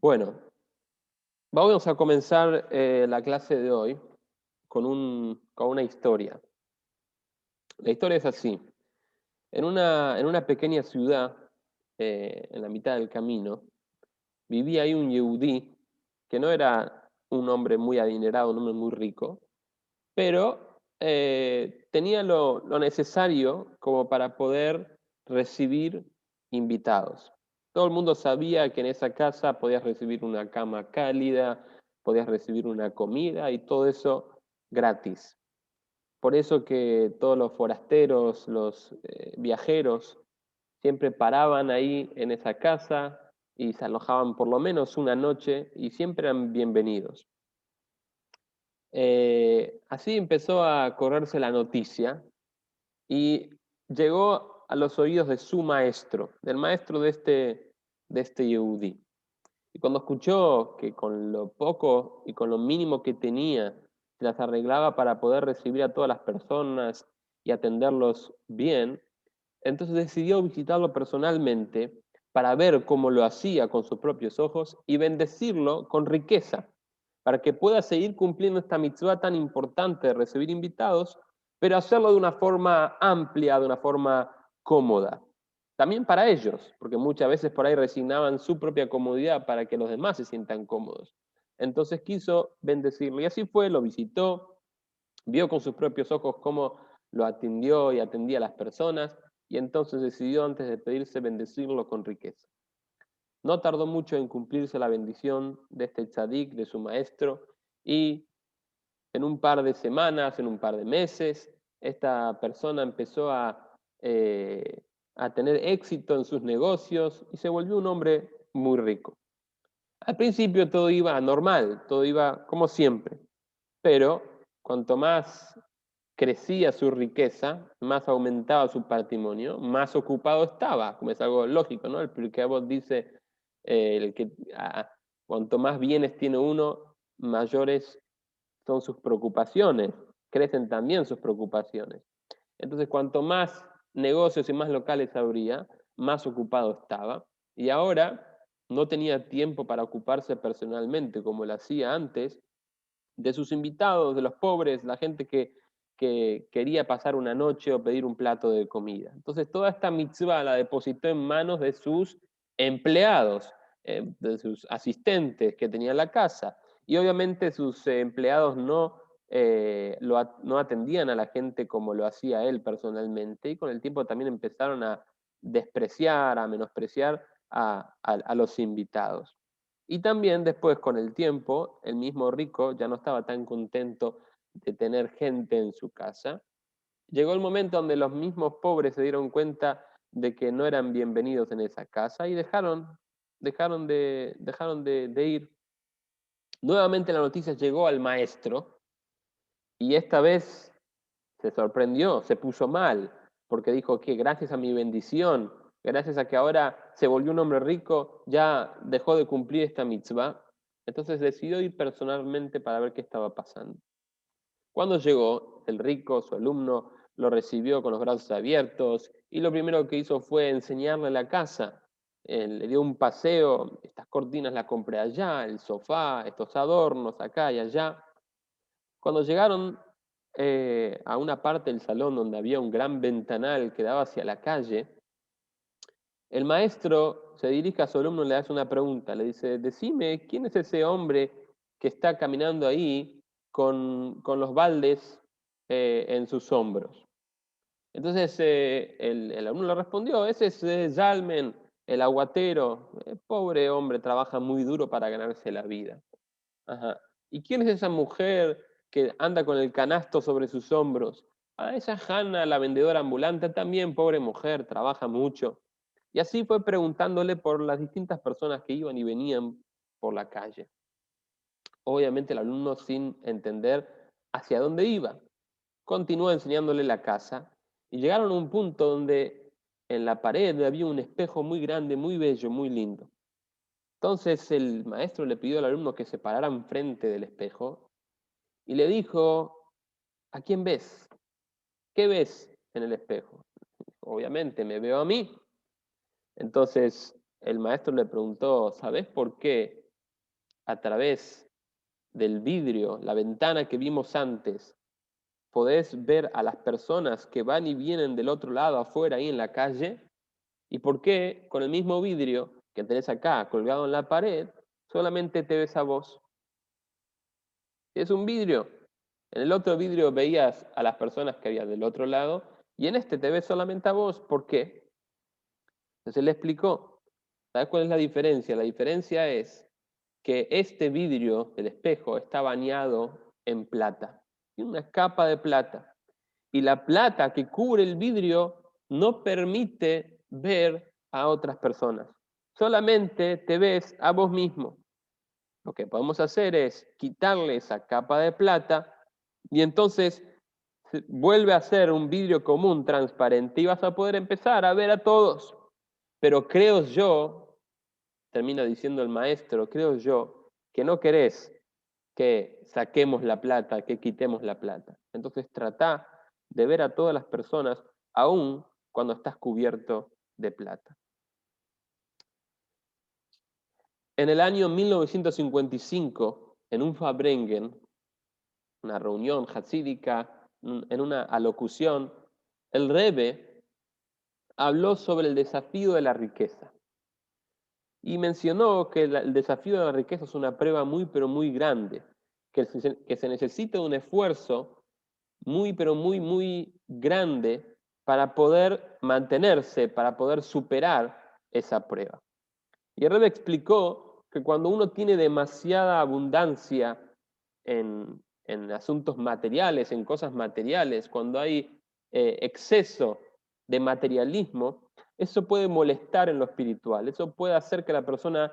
Bueno, vamos a comenzar la clase de hoy con una historia. La historia es así. En una pequeña ciudad, en la mitad del camino, vivía ahí un yehudí que no era un hombre muy adinerado, un hombre muy rico, pero tenía lo necesario como para poder recibir invitados. Todo el mundo sabía que en esa casa podías recibir una cama cálida, podías recibir una comida y todo eso gratis. Por eso que todos los forasteros, los viajeros, siempre paraban ahí en esa casa y se alojaban por lo menos una noche y siempre eran bienvenidos. Así empezó a correrse la noticia y llegó a los oídos de su maestro, del maestro de este Yehudí. Y cuando escuchó que con lo poco y con lo mínimo que tenía, se las arreglaba para poder recibir a todas las personas y atenderlos bien, entonces decidió visitarlo personalmente para ver cómo lo hacía con sus propios ojos y bendecirlo con riqueza, para que pueda seguir cumpliendo esta mitzvah tan importante de recibir invitados, pero hacerlo de una forma amplia, de una forma cómoda. También para ellos, porque muchas veces por ahí resignaban su propia comodidad para que los demás se sientan cómodos. Entonces quiso bendecirlo y así fue, lo visitó, vio con sus propios ojos cómo lo atendió y atendía a las personas, y entonces decidió antes de pedirse bendecirlo con riqueza. No tardó mucho en cumplirse la bendición de este tzadik, de su maestro, y en un par de semanas, en un par de meses, esta persona empezó a tener éxito en sus negocios y se volvió un hombre muy rico. Al principio todo iba normal, todo iba como siempre, pero cuanto más crecía su riqueza, más aumentaba su patrimonio, más ocupado estaba, como es algo lógico, ¿no? El Pirkei Avot dice, el que, cuanto más bienes tiene uno, mayores son sus preocupaciones, crecen también sus preocupaciones. Entonces, cuanto más negocios y más locales habría, más ocupado estaba. Y ahora no tenía tiempo para ocuparse personalmente como lo hacía antes, de sus invitados, de los pobres, la gente que quería pasar una noche o pedir un plato de comida. Entonces, toda esta mitzvah la depositó en manos de sus empleados, de sus asistentes que tenía en la casa. Y obviamente sus empleados no atendían a la gente como lo hacía él personalmente, y con el tiempo también empezaron a despreciar, a menospreciar a los invitados. Y también después, con el tiempo, el mismo rico ya no estaba tan contento de tener gente en su casa. Llegó el momento donde los mismos pobres se dieron cuenta de que no eran bienvenidos en esa casa y dejaron de ir. Nuevamente la noticia llegó al maestro y esta vez se sorprendió, se puso mal, porque dijo que gracias a mi bendición, gracias a que ahora se volvió un hombre rico, ya dejó de cumplir esta mitzvah. Entonces decidió ir personalmente para ver qué estaba pasando. Cuando llegó, el rico, su alumno, lo recibió con los brazos abiertos y lo primero que hizo fue enseñarle la casa. Le dio un paseo, estas cortinas las compré allá, el sofá, estos adornos acá y allá. Cuando llegaron a una parte del salón donde había un gran ventanal que daba hacia la calle, el maestro se dirige a su alumno y le hace una pregunta. Le dice, decime, ¿quién es ese hombre que está caminando ahí con los baldes en sus hombros? Entonces el alumno le respondió, ese es Zalmen, el aguatero. Pobre hombre, trabaja muy duro para ganarse la vida. Ajá. ¿Y quién es esa mujer que anda con el canasto sobre sus hombros? Esa Hanna, la vendedora ambulante, también pobre mujer, trabaja mucho. Y así fue preguntándole por las distintas personas que iban y venían por la calle. Obviamente el alumno, sin entender hacia dónde iba, continuó enseñándole la casa y llegaron a un punto donde en la pared había un espejo muy grande, muy bello, muy lindo. Entonces el maestro le pidió al alumno que se parara enfrente del espejo y le dijo, ¿a quién ves? ¿Qué ves en el espejo? Obviamente me veo a mí. Entonces el maestro le preguntó, ¿sabes por qué a través del vidrio, la ventana que vimos antes, podés ver a las personas que van y vienen del otro lado afuera, ahí en la calle? ¿Y por qué con el mismo vidrio que tenés acá colgado en la pared, solamente te ves a vos? Es un vidrio. En el otro vidrio veías a las personas que había del otro lado, y en este te ves solamente a vos. ¿Por qué? Entonces le explicó. ¿Sabes cuál es la diferencia? La diferencia es que este vidrio del espejo está bañado en plata. Tiene una capa de plata. Y la plata que cubre el vidrio no permite ver a otras personas. Solamente te ves a vos mismo. Lo que podemos hacer es quitarle esa capa de plata y entonces vuelve a ser un vidrio común, transparente, y vas a poder empezar a ver a todos. Pero creo yo, termina diciendo el maestro, creo yo, que no querés que saquemos la plata, que quitemos la plata. Entonces trata de ver a todas las personas, aún cuando estás cubierto de plata. En el año 1955, en un Fabrengen, una reunión hasídica, en una alocución, el Rebbe habló sobre el desafío de la riqueza. Y mencionó que el desafío de la riqueza es una prueba muy, pero muy grande, que se necesita un esfuerzo muy, pero muy, muy grande para poder mantenerse, para poder superar esa prueba. Y el Rebbe explicó que cuando uno tiene demasiada abundancia en asuntos materiales, en cosas materiales, cuando hay exceso de materialismo, eso puede molestar en lo espiritual, eso puede hacer que la persona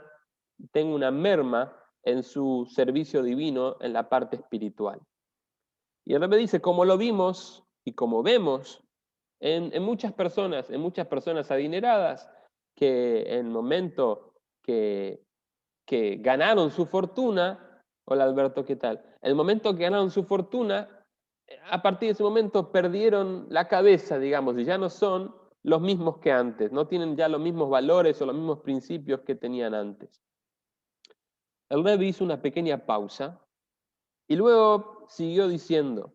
tenga una merma en su servicio divino en la parte espiritual. Y el Rebbe dice, como lo vimos y como vemos en muchas personas adineradas, que en el momento que ganaron su fortuna, hola Alberto, ¿qué tal? El momento que ganaron su fortuna, a partir de ese momento perdieron la cabeza, digamos, y ya no son los mismos que antes, no tienen ya los mismos valores o los mismos principios que tenían antes. El Rebbe hizo una pequeña pausa y luego siguió diciendo,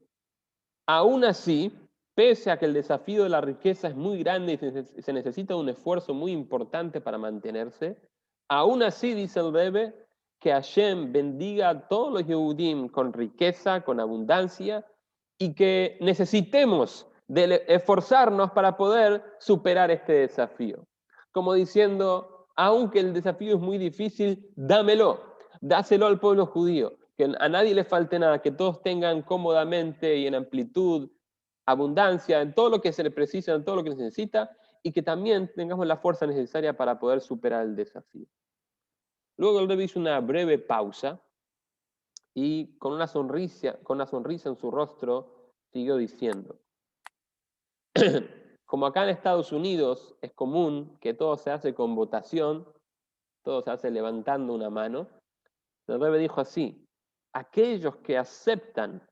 aún así, pese a que el desafío de la riqueza es muy grande y se necesita un esfuerzo muy importante para mantenerse, aún así, dice el Rebbe, que Hashem bendiga a todos los Yehudim con riqueza, con abundancia, y que necesitemos de esforzarnos para poder superar este desafío. Como diciendo, aunque el desafío es muy difícil, dámelo, dáselo al pueblo judío, que a nadie le falte nada, que todos tengan cómodamente y en amplitud, abundancia, en todo lo que se le precisa, en todo lo que se necesita, y que también tengamos la fuerza necesaria para poder superar el desafío. Luego el Rebbe hizo una breve pausa y con una sonrisa en su rostro siguió diciendo, como acá en Estados Unidos es común que todo se hace con votación, todo se hace levantando una mano, el Rebbe dijo así, aquellos que aceptan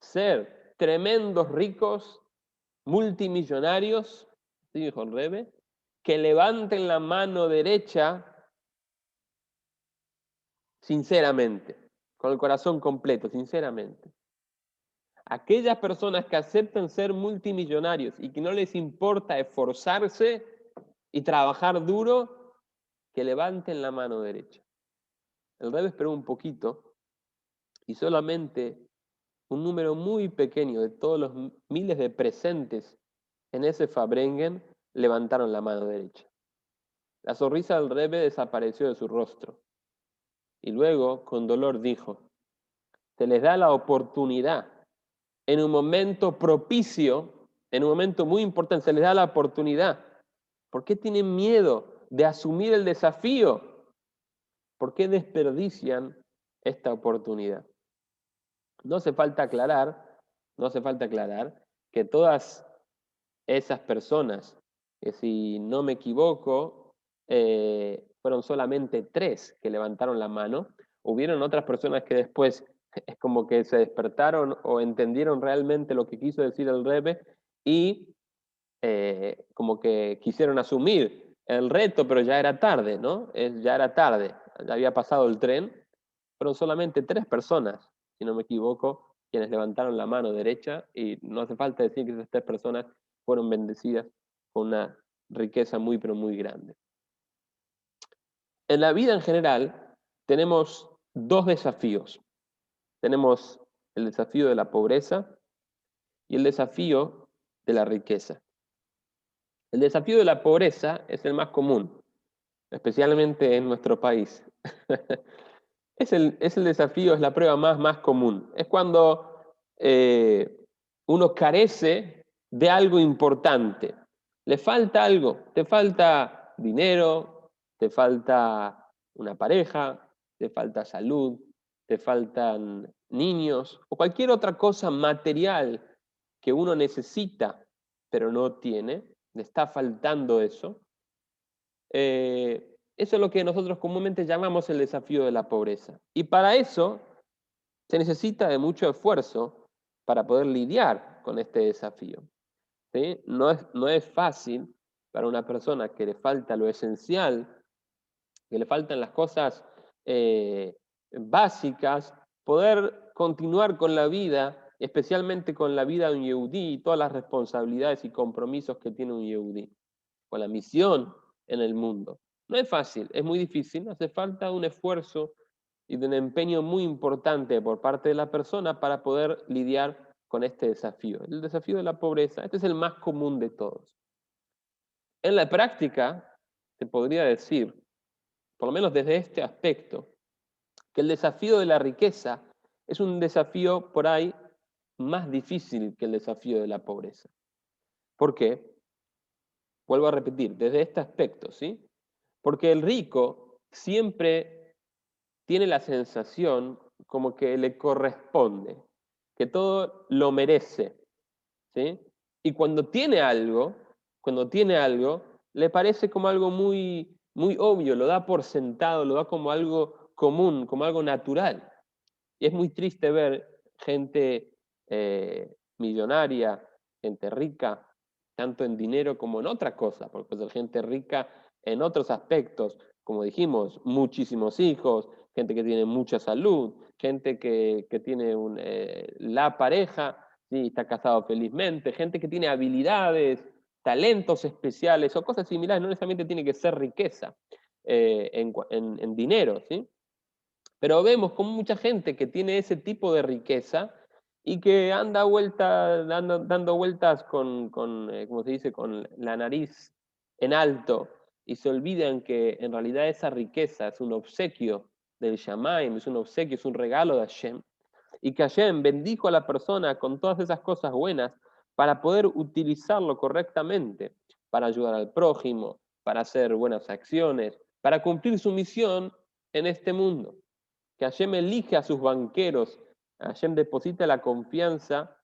ser tremendos ricos, multimillonarios, así dijo el Rebbe, que levanten la mano derecha sinceramente, con el corazón completo, sinceramente. Aquellas personas que aceptan ser multimillonarios y que no les importa esforzarse y trabajar duro, que levanten la mano derecha. El Rebbe esperó un poquito y solamente un número muy pequeño de todos los miles de presentes en ese Fabrengen levantaron la mano derecha. La sonrisa del Rebbe desapareció de su rostro y luego, con dolor, dijo, se les da la oportunidad en un momento propicio, en un momento muy importante, se les da la oportunidad. ¿Por qué tienen miedo de asumir el desafío? ¿Por qué desperdician esta oportunidad? No hace falta aclarar, no hace falta aclarar que todas esas personas, que si no me equivoco, fueron solamente 3 que levantaron la mano, hubieron otras personas que después es como que se despertaron o entendieron realmente lo que quiso decir el Rebbe y como que quisieron asumir el reto, pero ya era tarde, ¿no? Ya era tarde, ya había pasado el tren. fueron solamente 3 personas, si no me equivoco, quienes levantaron la mano derecha, y no hace falta decir que esas 3 personas fueron bendecidas con una riqueza muy, pero muy grande. En la vida en general tenemos 2 desafíos. Tenemos el desafío de la pobreza y el desafío de la riqueza. El desafío de la pobreza es el más común, especialmente en nuestro país. Es el desafío, es la prueba más común. Es cuando uno carece de algo importante. Le falta algo, te falta dinero, te falta una pareja, te falta salud, te faltan niños o cualquier otra cosa material que uno necesita pero no tiene, le está faltando eso. Eso es lo que nosotros comúnmente llamamos el desafío de la pobreza. Y para eso se necesita de mucho esfuerzo para poder lidiar con este desafío. ¿Sí? No es fácil para una persona que le falta lo esencial, que le faltan las cosas básicas, poder continuar con la vida, especialmente con la vida de un yehudí y todas las responsabilidades y compromisos que tiene un yehudí, con la misión en el mundo. No es fácil, es muy difícil, hace falta un esfuerzo y de un empeño muy importante por parte de la persona para poder lidiar con este desafío. El desafío de la pobreza, este es el más común de todos. En la práctica, se podría decir, por lo menos desde este aspecto, que el desafío de la riqueza es un desafío por ahí más difícil que el desafío de la pobreza. ¿Por qué? Vuelvo a repetir, desde este aspecto, ¿sí? Porque el rico siempre tiene la sensación como que le corresponde, que todo lo merece, ¿sí? Y cuando tiene algo, le parece como algo muy obvio, lo da por sentado, lo da como algo común, como algo natural. Y es muy triste ver gente millonaria, gente rica, tanto en dinero como en otra cosa, porque puede ser gente rica en otros aspectos, como dijimos, muchísimos hijos, gente que tiene mucha salud, gente que tiene la pareja, ¿sí? Está casado felizmente, gente que tiene habilidades, talentos especiales o cosas similares, no necesariamente tiene que ser riqueza en dinero, ¿sí? Pero vemos como mucha gente que tiene ese tipo de riqueza y que anda dando vueltas ¿cómo se dice?, con la nariz en alto y se olvidan que en realidad esa riqueza es un obsequio del Shamaim, es un obsequio, es un regalo de Hashem, y que Hashem bendijo a la persona con todas esas cosas buenas para poder utilizarlo correctamente, para ayudar al prójimo, para hacer buenas acciones, para cumplir su misión en este mundo. Que Hashem elige a sus banqueros, Hashem deposita la confianza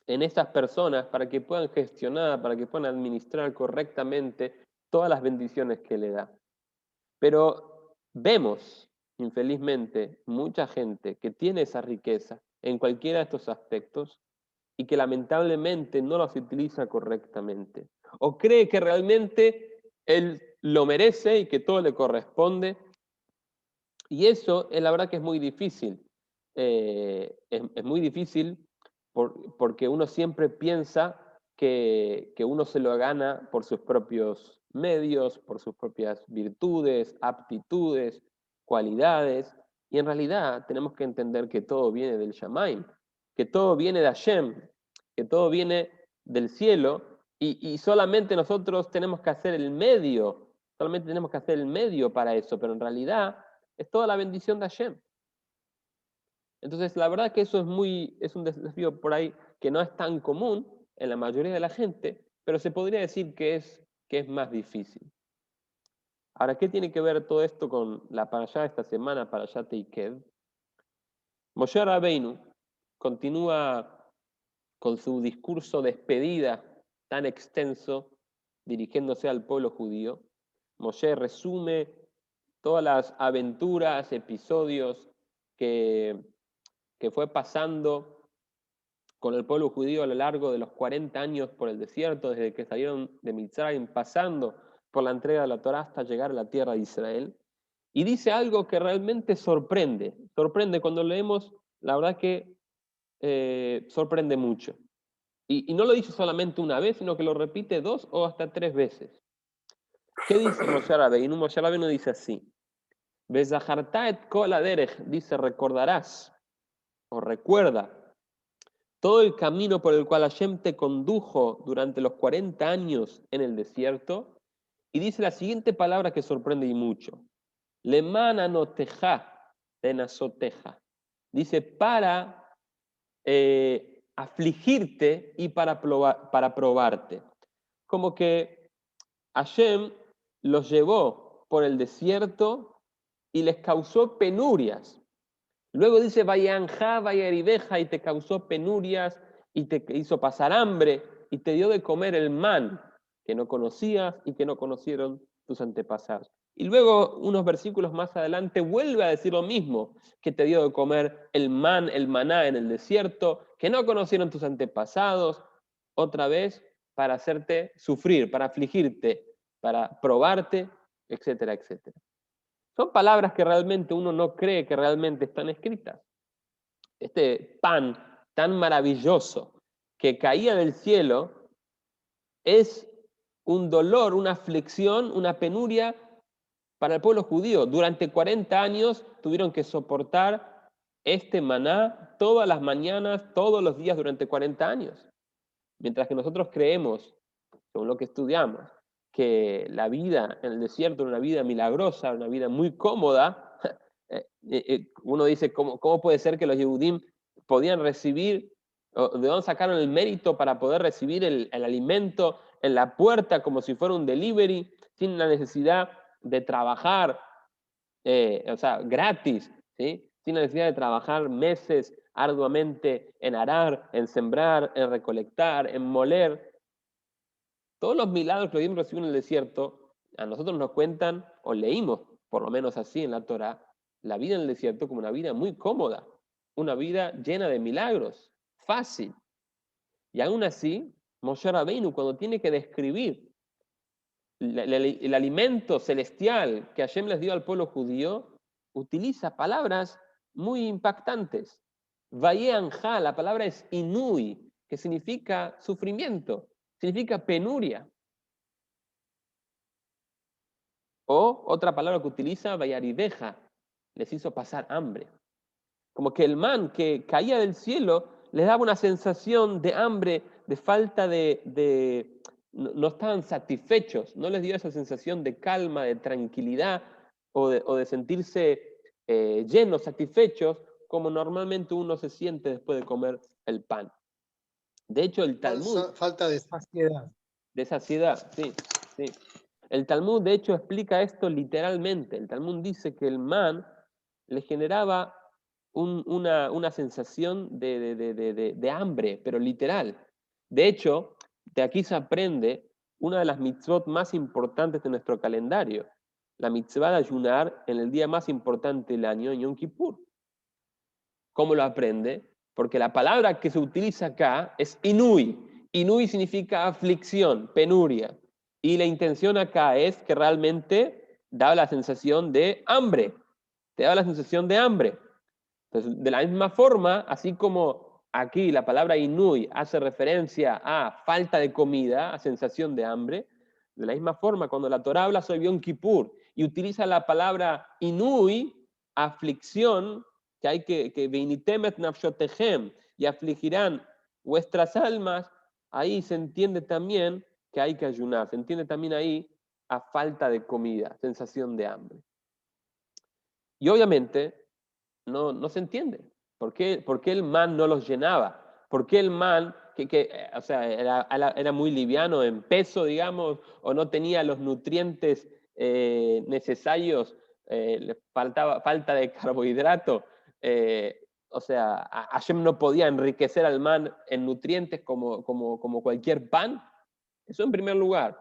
en estas personas para que puedan gestionar, para que puedan administrar correctamente todas las bendiciones que le da. Pero vemos, infelizmente, mucha gente que tiene esa riqueza en cualquiera de estos aspectos y que lamentablemente no los utiliza correctamente. O cree que realmente él lo merece y que todo le corresponde. Y eso es la verdad que es muy difícil. Es muy difícil porque uno siempre piensa que uno se lo gana por sus propios medios, por sus propias virtudes, aptitudes, cualidades. Y en realidad tenemos que entender que todo viene del Shamaim, que todo viene de Hashem, que todo viene del cielo y solamente nosotros tenemos que hacer el medio, solamente tenemos que hacer el medio para eso, pero en realidad es toda la bendición de Hashem. Entonces, la verdad que eso es un desafío por ahí que no es tan común en la mayoría de la gente, pero se podría decir que es más difícil. Ahora, ¿qué tiene que ver todo esto con la parashá de esta semana, parashá Teiked? Moshe Rabbeinu continúa con su discurso de despedida tan extenso, dirigiéndose al pueblo judío. Moshe resume todas las aventuras, episodios que fue pasando con el pueblo judío a lo largo de los 40 años por el desierto, desde que salieron de Mitzrayim, pasando por la entrega de la Torá hasta llegar a la tierra de Israel. Y dice algo que realmente sorprende. Sorprende cuando leemos, la verdad que sorprende mucho. Y no lo dice solamente una vez, sino que lo repite 2 o hasta 3 veces. ¿Qué dice Moshe Rabbeinu? Moshe Rabbeinu dice así. Bezaharta et kol haderech, dice, recordarás o recuerda todo el camino por el cual Hashem te condujo durante los 40 años en el desierto. Y dice la siguiente palabra que sorprende y mucho. Leman anoteja tenasoteja. Dice, para afligirte y para probarte. Como que Hashem los llevó por el desierto y les causó penurias. Luego dice, Vayanja, Vayaribeja, y te causó penurias y te hizo pasar hambre y te dio de comer el man que no conocías y que no conocieron tus antepasados. Y luego, unos versículos más adelante, vuelve a decir lo mismo, que te dio de comer el man, el maná en el desierto, que no conocieron tus antepasados, otra vez para hacerte sufrir, para afligirte, para probarte, etcétera, etcétera. Son palabras que realmente uno no cree que realmente están escritas. Este pan tan maravilloso que caía del cielo es un dolor, una aflicción, una penuria para el pueblo judío. Durante 40 años tuvieron que soportar este maná todas las mañanas, todos los días durante 40 años. Mientras que nosotros creemos, según lo que estudiamos, que la vida en el desierto era una vida milagrosa, una vida muy cómoda, uno dice, ¿cómo puede ser que los Yehudim podían recibir, de dónde sacaron el mérito para poder recibir el alimento en la puerta como si fuera un delivery, sin la necesidad de trabajar, o sea, gratis, ¿sí? Sin la necesidad de trabajar meses arduamente en arar, en sembrar, en recolectar, en moler? Todos los milagros que los Yehudim recibieron en el desierto, a nosotros nos cuentan, o leímos por lo menos así en la Torá, la vida en el desierto como una vida muy cómoda, una vida llena de milagros, fácil. Y aún así, Moshe Rabbeinu, cuando tiene que describir el alimento celestial que Hashem les dio al pueblo judío, utiliza palabras muy impactantes. Vayeanja, la palabra es inui, que significa sufrimiento, significa penuria. O otra palabra que utiliza, vayarideja, les hizo pasar hambre. Como que el man que caía del cielo les daba una sensación de hambre, de falta no estaban satisfechos, no les dio esa sensación de calma, de tranquilidad o de sentirse llenos, satisfechos, como normalmente uno se siente después de comer el pan. De hecho, el Talmud... Falta de saciedad. De saciedad, sí, sí. El Talmud, de hecho, explica esto literalmente. El Talmud dice que el man le generaba una sensación de hambre, pero literal. De hecho, de aquí se aprende una de las mitzvot más importantes de nuestro calendario, la mitzvah de ayunar en el día más importante del año, en Yom Kippur. ¿Cómo lo aprende? Porque la palabra que se utiliza acá es inui. Inui significa aflicción, penuria. Y la intención acá es que realmente da la sensación de hambre. Te da la sensación de hambre. Entonces, de la misma forma, así como aquí la palabra inui hace referencia a falta de comida, a sensación de hambre, de la misma forma, cuando la Torah habla sobre Yom Kippur y utiliza la palabra inui, aflicción, que hay que veinitem nafshotehem, y afligirán vuestras almas, ahí se entiende también que hay que ayunar, se entiende también ahí a falta de comida, sensación de hambre. Y obviamente no se entiende. ¿Por qué el man no los llenaba? ¿Por qué el man, o sea, era muy liviano en peso, digamos, o no tenía los nutrientes necesarios, le falta de carbohidrato? O sea, Hashem no podía enriquecer al man en nutrientes como cualquier pan. Eso en primer lugar.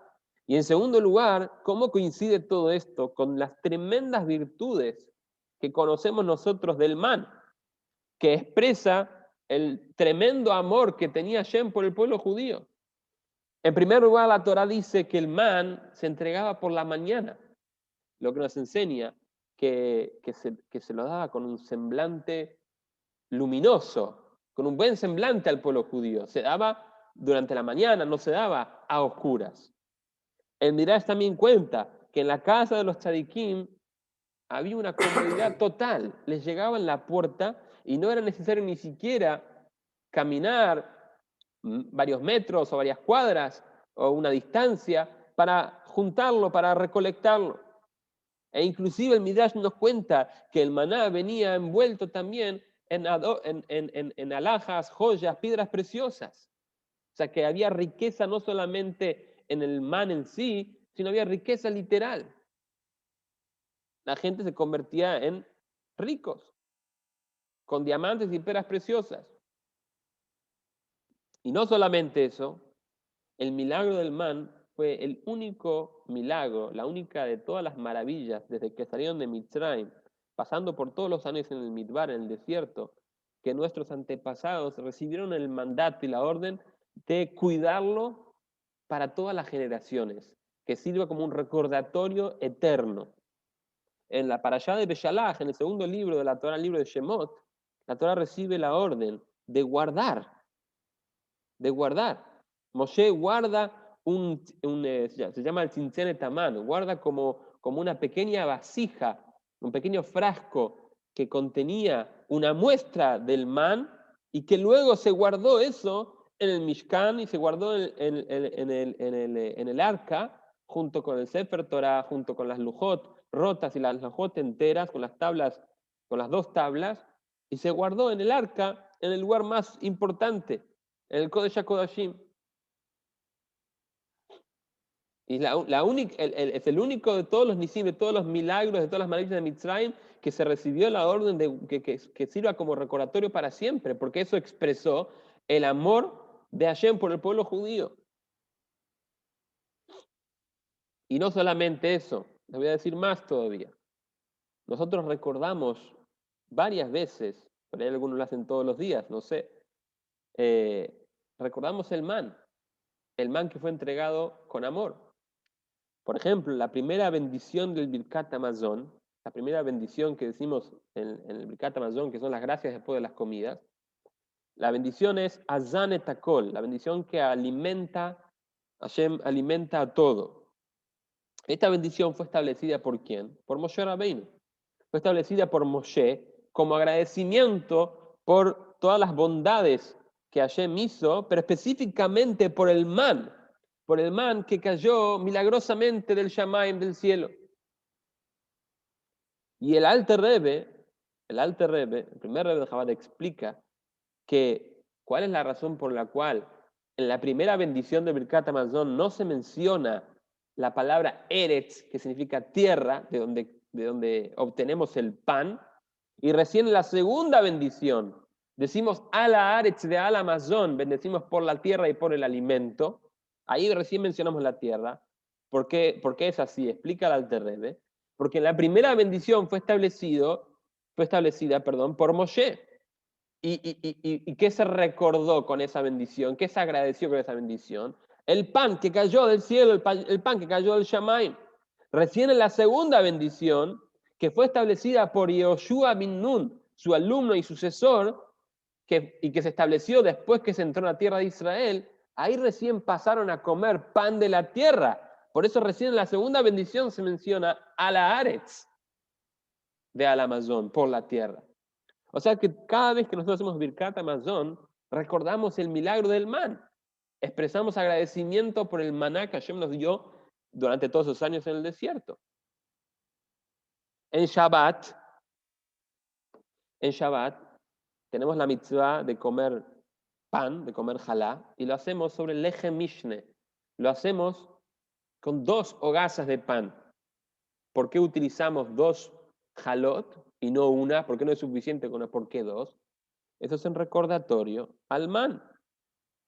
Y en segundo lugar, ¿cómo coincide todo esto con las tremendas virtudes que conocemos nosotros del man, que expresa el tremendo amor que tenía Hashem por el pueblo judío? En primer lugar, la Torah dice que el man se entregaba por la mañana, lo que nos enseña que se lo daba con un semblante luminoso, con un buen semblante al pueblo judío. Se daba durante la mañana, no se daba a oscuras. El Midrash también cuenta que en la casa de los tzadikim había una comodidad total. Les llegaba en la puerta y no era necesario ni siquiera caminar varios metros o varias cuadras o una distancia para juntarlo, para recolectarlo. E inclusive el Midrash nos cuenta que el maná venía envuelto también en alhajas, joyas, piedras preciosas. O sea que había riqueza no solamente en el man en sí, sino había riqueza literal. La gente se convertía en ricos, con diamantes y piedras preciosas. Y no solamente eso, el milagro del man fue el único milagro, la única de todas las maravillas desde que salieron de Mitzrayim, pasando por todos los años en el Midbar, en el desierto, que nuestros antepasados recibieron el mandato y la orden de cuidarlo para todas las generaciones, que sirva como un recordatorio eterno. En la parashá de Beshalach, en el segundo libro de la Torah, el libro de Shemot, la Torah recibe la orden de guardar. Moshe guarda se llama el Tzintzene Tamán, guarda como una pequeña vasija, un pequeño frasco que contenía una muestra del man y que luego se guardó eso en el Mishkan y se guardó en el arca junto con el Sefer Torah, junto con las lujot rotas y las lujot enteras, con las tablas, con las dos tablas, y se guardó en el arca en el lugar más importante, en el Kodesh HaKodashim. Y es el único de todos los nisim, de todos los milagros, de todas las maravillas de Mitzrayim, que se recibió la orden de que sirva como recordatorio para siempre, porque eso expresó el amor de Hashem por el pueblo judío. Y no solamente eso, les voy a decir más todavía. Nosotros recordamos varias veces, por ahí algunos lo hacen todos los días, no sé, recordamos el man que fue entregado con amor. Por ejemplo, la primera bendición del Birkat Hamazon, la primera bendición que decimos en el Birkat Hamazon, que son las gracias después de las comidas, la bendición es Azan et Hakol, la bendición que alimenta, Hashem alimenta a todo. Esta bendición fue establecida por ¿quién? Por Moshe Rabbeinu. Fue establecida por Moshe como agradecimiento por todas las bondades que Hashem hizo, pero específicamente por el man que cayó milagrosamente del Shamayim, del cielo. Y el Alter Rebbe, el primer Rebbe de Chabad, explica que cuál es la razón por la cual en la primera bendición de Birkat Hamazon no se menciona la palabra Eretz, que significa tierra, de donde obtenemos el pan, y recién en la segunda bendición decimos Ala Aretz de Ala Hamazon, bendecimos por la tierra y por el alimento. Ahí recién mencionamos la tierra. ¿Por qué es así? Explica el Alter Rebbe. Porque la primera bendición fue establecida por Moshe. ¿Y qué se recordó con esa bendición? ¿Qué se agradeció con esa bendición? El pan que cayó del cielo, el pan que cayó del Shamayim. Recién en la segunda bendición, que fue establecida por Yehoshua bin Nun, su alumno y sucesor, y que se estableció después que se entró en la tierra de Israel, ahí recién pasaron a comer pan de la tierra. Por eso recién en la segunda bendición se menciona a la Aretz de Al Hamazon, por la tierra. O sea que cada vez que nosotros hacemos Birkat Hamazon, recordamos el milagro del man. Expresamos agradecimiento por el maná que Hashem nos dio durante todos esos años en el desierto. En Shabbat tenemos la mitzvah de comer pan, de comer jalá, y lo hacemos sobre el Lechem Mishne. Lo hacemos con 2 hogazas de pan. ¿Por qué utilizamos 2 jalot y no una? ¿Por qué no es suficiente con una? ¿Por qué 2? Eso es en recordatorio al man.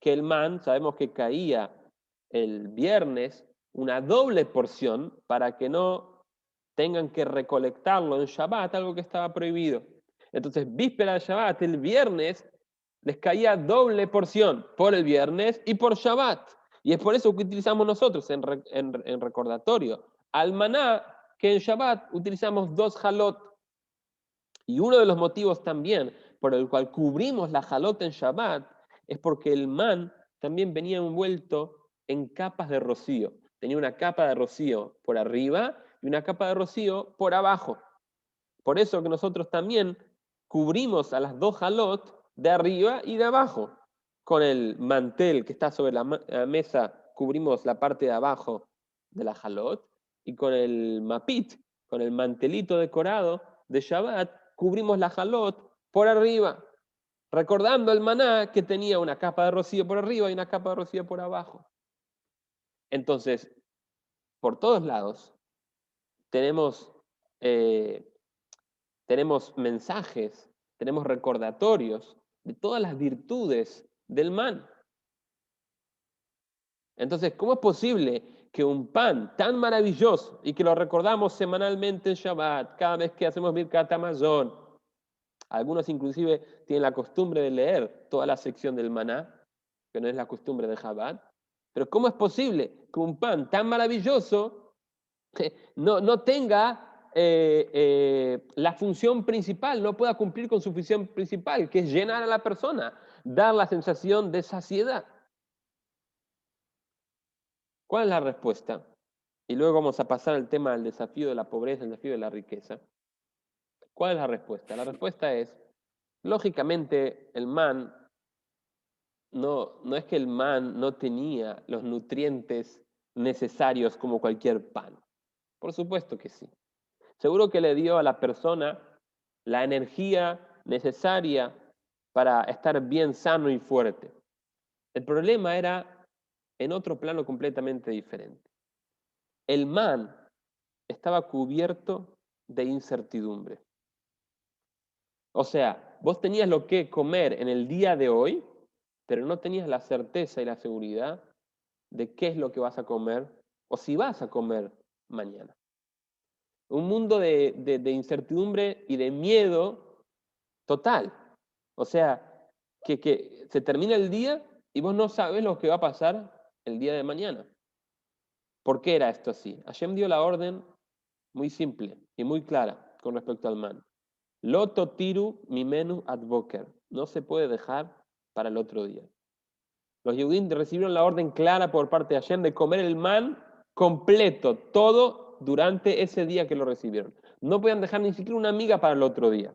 Que el man, sabemos que caía el viernes una doble porción para que no tengan que recolectarlo en Shabbat, algo que estaba prohibido. Entonces, víspera de Shabbat, el viernes, les caía doble porción por el viernes y por Shabbat. Y es por eso que utilizamos nosotros en recordatorio al maná que en Shabbat utilizamos 2 jalot. Y uno de los motivos también por el cual cubrimos la jalot en Shabbat es porque el man también venía envuelto en capas de rocío. Tenía una capa de rocío por arriba y una capa de rocío por abajo. Por eso que nosotros también cubrimos a las 2 jalot de arriba y de abajo. Con el mantel que está sobre la mesa cubrimos la parte de abajo de la jalot, y con el mapit, con el mantelito decorado de Shabbat, cubrimos la jalot por arriba, recordando el maná que tenía una capa de rocío por arriba y una capa de rocío por abajo. Entonces, por todos lados tenemos, tenemos mensajes, tenemos recordatorios de todas las virtudes del man. Entonces, ¿cómo es posible que un pan tan maravilloso y que lo recordamos semanalmente en Shabbat, cada vez que hacemos Birkat Hamazon, algunos inclusive tienen la costumbre de leer toda la sección del maná, que no es la costumbre de Shabbat, pero ¿cómo es posible que un pan tan maravilloso no tenga la función principal, no pueda cumplir con su función principal, que es llenar a la persona, dar la sensación de saciedad? ¿Cuál es la respuesta? Y luego vamos a pasar al tema del desafío de la pobreza, el desafío de la riqueza. ¿Cuál es la respuesta? La respuesta es, lógicamente, el man, no es que el man no tenía los nutrientes necesarios como cualquier pan. Por supuesto que sí. Seguro que le dio a la persona la energía necesaria para estar bien sano y fuerte. El problema era en otro plano completamente diferente. El man estaba cubierto de incertidumbre. O sea, vos tenías lo que comer en el día de hoy, pero no tenías la certeza y la seguridad de qué es lo que vas a comer o si vas a comer mañana. Un mundo de incertidumbre y de miedo total. O sea, que se termina el día y vos no sabes lo que va a pasar el día de mañana. ¿Por qué era esto así? Hashem dio la orden muy simple y muy clara con respecto al man. Loto tiru mimenu advoker. No se puede dejar para el otro día. Los Yehudim recibieron la orden clara por parte de Hashem de comer el man completo, todo durante ese día que lo recibieron. No podían dejar ni siquiera una miga para el otro día.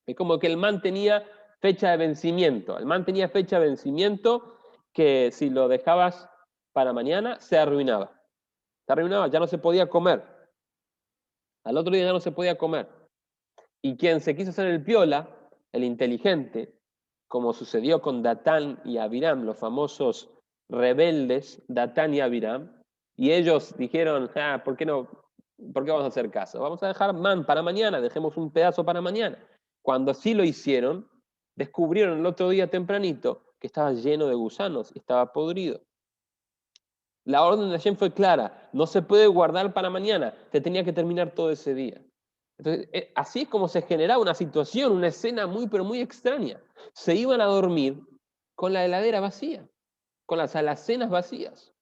Es como que el man tenía fecha de vencimiento. El man tenía fecha de vencimiento que si lo dejabas para mañana se arruinaba. Se arruinaba, ya no se podía comer. Al otro día ya no se podía comer. Y quien se quiso hacer el piola, el inteligente, como sucedió con Datán y Abiram, los famosos rebeldes, Datán y Abiram, y ellos dijeron, ¿por qué vamos a hacer caso? Vamos a dejar man para mañana, dejemos un pedazo para mañana. Cuando sí lo hicieron, descubrieron el otro día tempranito que estaba lleno de gusanos y estaba podrido. La orden de Hashem fue clara, no se puede guardar para mañana, se tenía que terminar todo ese día. Entonces, así es como se generaba una situación, una escena muy, pero muy extraña. Se iban a dormir con la heladera vacía, con las alacenas vacías.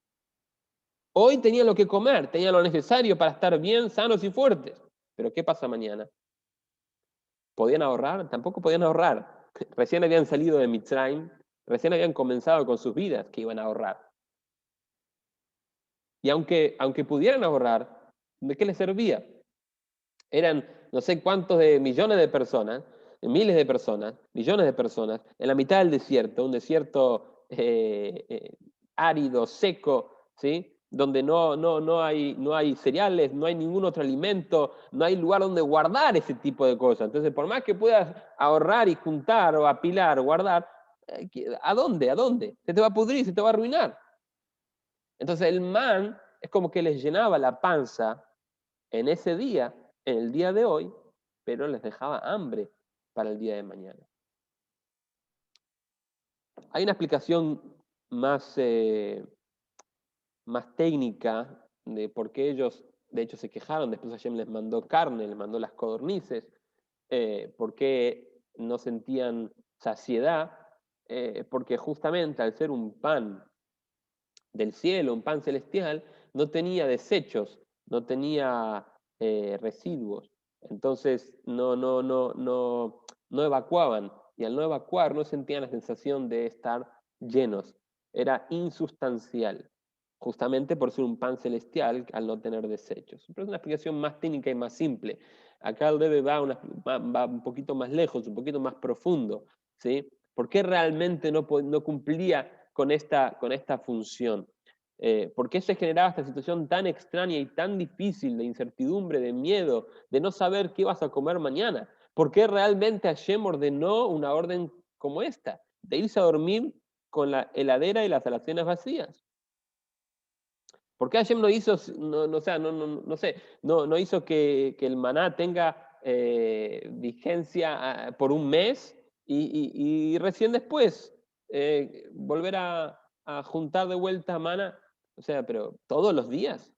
Hoy tenían lo que comer, tenían lo necesario para estar bien, sanos y fuertes. Pero ¿qué pasa mañana? ¿Podían ahorrar? Tampoco podían ahorrar. Recién habían salido de Mitzrayim, recién habían comenzado con sus vidas, que iban a ahorrar. Y aunque pudieran ahorrar, ¿de qué les servía? Eran no sé cuántos de millones de personas, miles de personas, millones de personas, en la mitad del desierto, un desierto árido, seco, ¿sí? Donde no hay cereales, no hay ningún otro alimento, no hay lugar donde guardar ese tipo de cosas. Entonces, por más que puedas ahorrar y juntar o apilar o guardar, ¿a dónde? ¿A dónde? Se te va a pudrir, se te va a arruinar. Entonces, el man es como que les llenaba la panza en ese día, en el día de hoy, pero les dejaba hambre para el día de mañana. Hay una explicación más, más técnica de por qué ellos, de hecho, se quejaron. Después Hashem les mandó carne, les mandó las codornices, por qué no sentían saciedad, porque justamente al ser un pan del cielo, un pan celestial, no tenía desechos, no tenía residuos. Entonces no evacuaban, y al no evacuar no sentían la sensación de estar llenos. Era insustancial, justamente por ser un pan celestial al no tener desechos. Pero es una explicación más técnica y más simple. Acá el debe va un poquito más lejos, un poquito más profundo, ¿sí? ¿Por qué realmente no cumplía con esta función? ¿Por qué se generaba esta situación tan extraña y tan difícil de incertidumbre, de miedo, de no saber qué vas a comer mañana? ¿Por qué realmente Hashem ordenó una orden como esta, de irse a dormir con la heladera y las alacenas vacías? ¿Por qué Hashem no hizo, no hizo que el maná tenga vigencia por un mes y recién después volver a juntar de vuelta maná? O sea, pero todos los días.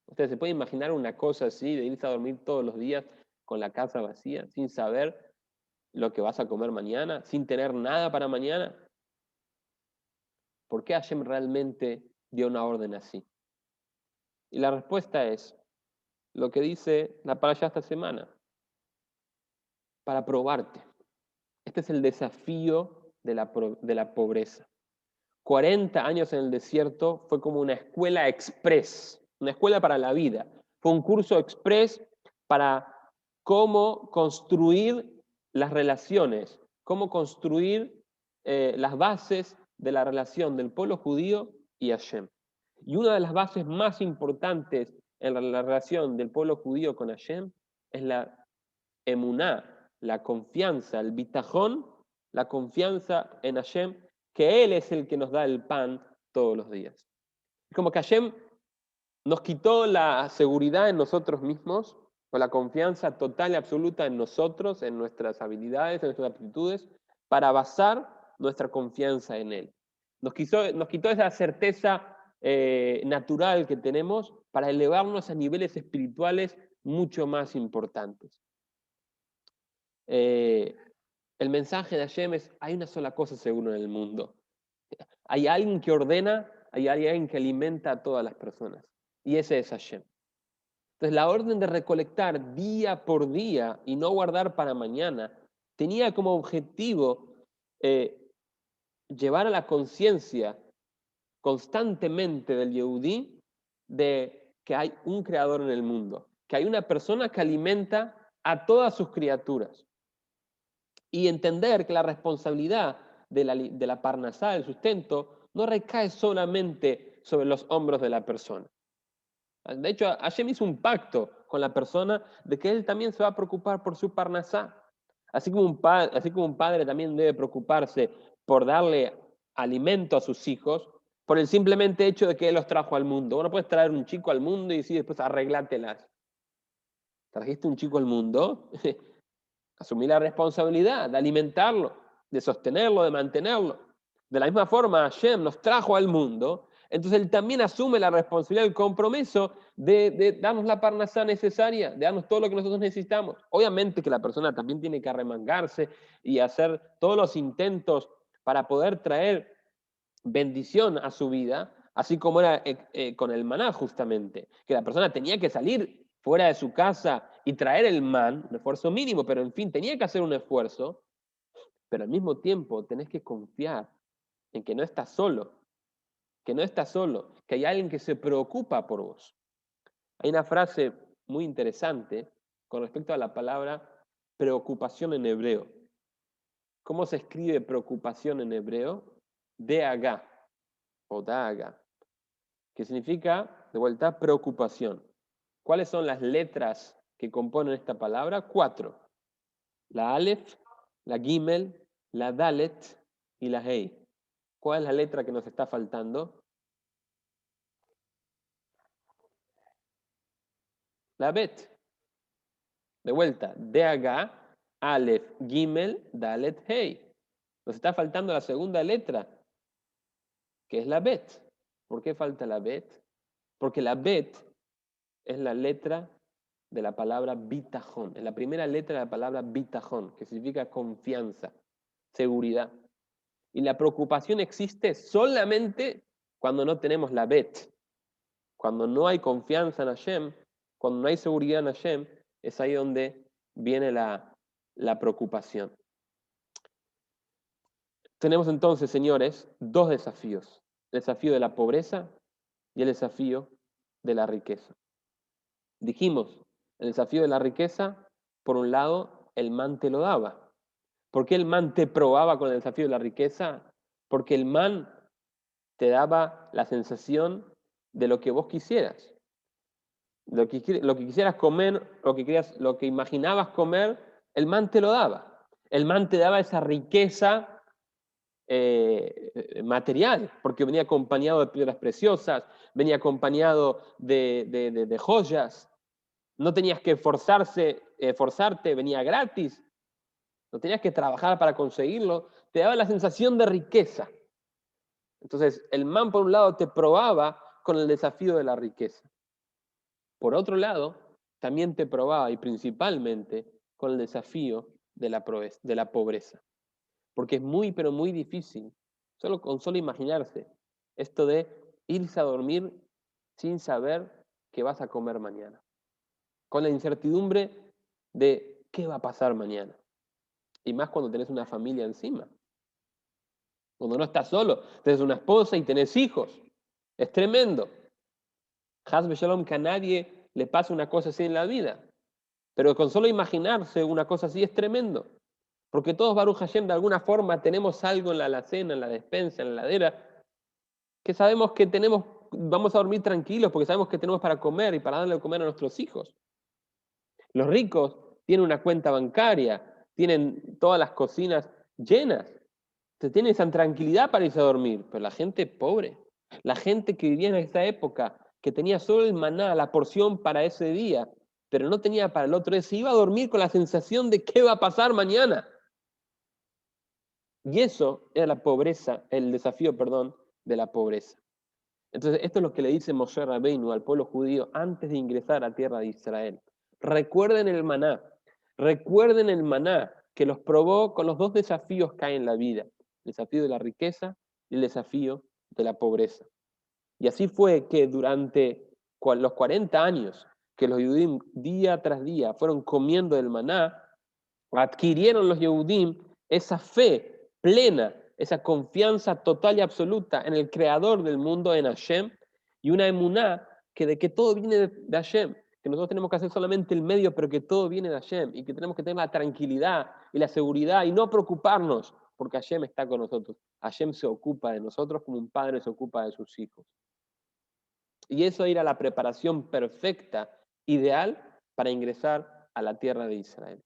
¿Usted se puede imaginar una cosa así, de irse a dormir todos los días con la casa vacía, sin saber lo que vas a comer mañana, sin tener nada para mañana? ¿Por qué Hashem realmente dio una orden así? Y la respuesta es lo que dice la parashá esta semana: para probarte. Este es el desafío de la pobreza. 40 años en el desierto fue como una escuela express, una escuela para la vida. Fue un curso express para cómo construir las relaciones, cómo construir las bases de la relación del pueblo judío y Hashem. Y una de las bases más importantes en la relación del pueblo judío con Hashem es la emuná, la confianza, el bitajón, la confianza en Hashem, que Él es el que nos da el pan todos los días. Es como que Hashem nos quitó la seguridad en nosotros mismos, o la confianza total y absoluta en nosotros, en nuestras habilidades, en nuestras aptitudes, para basar nuestra confianza en Él. Nos quitó esa certeza natural que tenemos para elevarnos a niveles espirituales mucho más importantes. El mensaje de Hashem es: hay una sola cosa segura en el mundo. Hay alguien que ordena, hay alguien que alimenta a todas las personas. Y ese es Hashem. Entonces la orden de recolectar día por día y no guardar para mañana tenía como objetivo llevar a la conciencia constantemente del Yehudí de que hay un creador en el mundo, que hay una persona que alimenta a todas sus criaturas. Y entender que la responsabilidad de la parnasá, del sustento, no recae solamente sobre los hombros de la persona. De hecho, Hashem hizo un pacto con la persona de que él también se va a preocupar por su parnasá. Así como un padre también debe preocuparse por darle alimento a sus hijos, por el simplemente hecho de que él los trajo al mundo. Vos no puedes traer un chico al mundo y decir después arreglátelas. ¿Trajiste un chico al mundo? Asumir la responsabilidad de alimentarlo, de sostenerlo, de mantenerlo. De la misma forma, Hashem nos trajo al mundo, entonces Él también asume la responsabilidad, el compromiso de darnos la parnasá necesaria, de darnos todo lo que nosotros necesitamos. Obviamente que la persona también tiene que arremangarse y hacer todos los intentos para poder traer bendición a su vida, así como era con el maná justamente, que la persona tenía que salir fuera de su casa y traer el man, un esfuerzo mínimo, pero en fin, tenía que hacer un esfuerzo, pero al mismo tiempo tenés que confiar en que no estás solo, que hay alguien que se preocupa por vos. Hay una frase muy interesante con respecto a la palabra preocupación en hebreo. ¿Cómo se escribe preocupación en hebreo? Deagá o daga, que significa, de vuelta, preocupación. ¿Cuáles son las letras que componen esta palabra? 4. La Aleph, la Gimel, la Dalet y la Hei. ¿Cuál es la letra que nos está faltando? La Bet. De vuelta, Deagá, Aleph, Gimel, Dalet, Hei. Nos está faltando la segunda letra, que es la Bet. ¿Por qué falta la Bet? Porque la Bet es la letra de la palabra bitajón, es la primera letra de la palabra bitajón, que significa confianza, seguridad. Y la preocupación existe solamente cuando no tenemos la bet, cuando no hay confianza en Hashem, cuando no hay seguridad en Hashem, es ahí donde viene la preocupación. Tenemos entonces, señores, dos desafíos. El desafío de la pobreza y el desafío de la riqueza. Dijimos, el desafío de la riqueza, por un lado, el man te lo daba. ¿Por qué el man te probaba con el desafío de la riqueza? Porque el man te daba la sensación de lo que vos quisieras. Lo que quisieras comer, lo que imaginabas comer, el man te lo daba. El man te daba esa riqueza material, porque venía acompañado de piedras preciosas, venía acompañado de joyas. No tenías que forzarte, venía gratis. No tenías que trabajar para conseguirlo. Te daba la sensación de riqueza. Entonces, el man, por un lado, te probaba con el desafío de la riqueza. Por otro lado, también te probaba, y principalmente, con el desafío de la pobreza. Porque es muy, pero muy difícil, con solo imaginarse, esto de irse a dormir sin saber qué vas a comer mañana. Con la incertidumbre de qué va a pasar mañana. Y más cuando tenés una familia encima. Cuando no estás solo, tenés una esposa y tenés hijos. Es tremendo. Hasbe Shalom, que a nadie le pase una cosa así en la vida. Pero con solo imaginarse una cosa así es tremendo. Porque todos, Baruch Hashem, de alguna forma tenemos algo en la alacena, en la despensa, en la heladera, que sabemos que vamos a dormir tranquilos porque sabemos que tenemos para comer y para darle de comer a nuestros hijos. Los ricos tienen una cuenta bancaria, tienen todas las cocinas llenas. Tienen esa tranquilidad para irse a dormir. Pero la gente pobre, la gente que vivía en esa época, que tenía solo el maná, la porción para ese día, pero no tenía para el otro día, se iba a dormir con la sensación de qué va a pasar mañana. Y eso era la pobreza, el desafío, perdón, de la pobreza. Entonces, esto es lo que le dice Moshe Rabbeinu al pueblo judío antes de ingresar a tierra de Israel. Recuerden el maná que los probó con los dos desafíos que hay en la vida, el desafío de la riqueza y el desafío de la pobreza. Y así fue que durante los 40 años que los Yehudim día tras día fueron comiendo el maná, adquirieron los Yehudim esa fe plena, esa confianza total y absoluta en el creador del mundo, en Hashem, y una emuná de que todo viene de Hashem, que nosotros tenemos que hacer solamente el medio, pero que todo viene de Hashem, y que tenemos que tener la tranquilidad y la seguridad y no preocuparnos, porque Hashem está con nosotros. Hashem se ocupa de nosotros como un padre se ocupa de sus hijos. Y eso era la preparación perfecta, ideal, para ingresar a la tierra de Israel.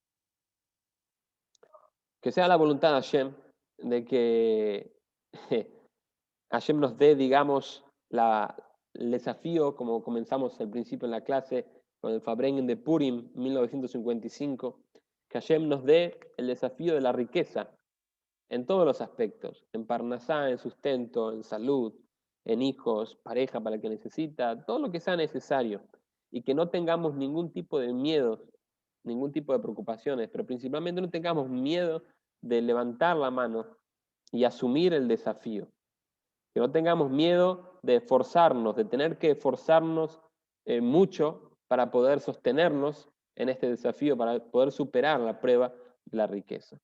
Que sea la voluntad de Hashem de que Hashem nos dé, digamos, el desafío, como comenzamos al principio en la clase, con el Farbrengen de Purim, 1955, que Hashem nos dé el desafío de la riqueza en todos los aspectos, en Parnasá, en sustento, en salud, en hijos, pareja para el que necesita, todo lo que sea necesario, y que no tengamos ningún tipo de miedos, ningún tipo de preocupaciones, pero principalmente no tengamos miedo de levantar la mano y asumir el desafío. Que no tengamos miedo de esforzarnos, de tener que esforzarnos mucho para poder sostenernos en este desafío, para poder superar la prueba de la riqueza.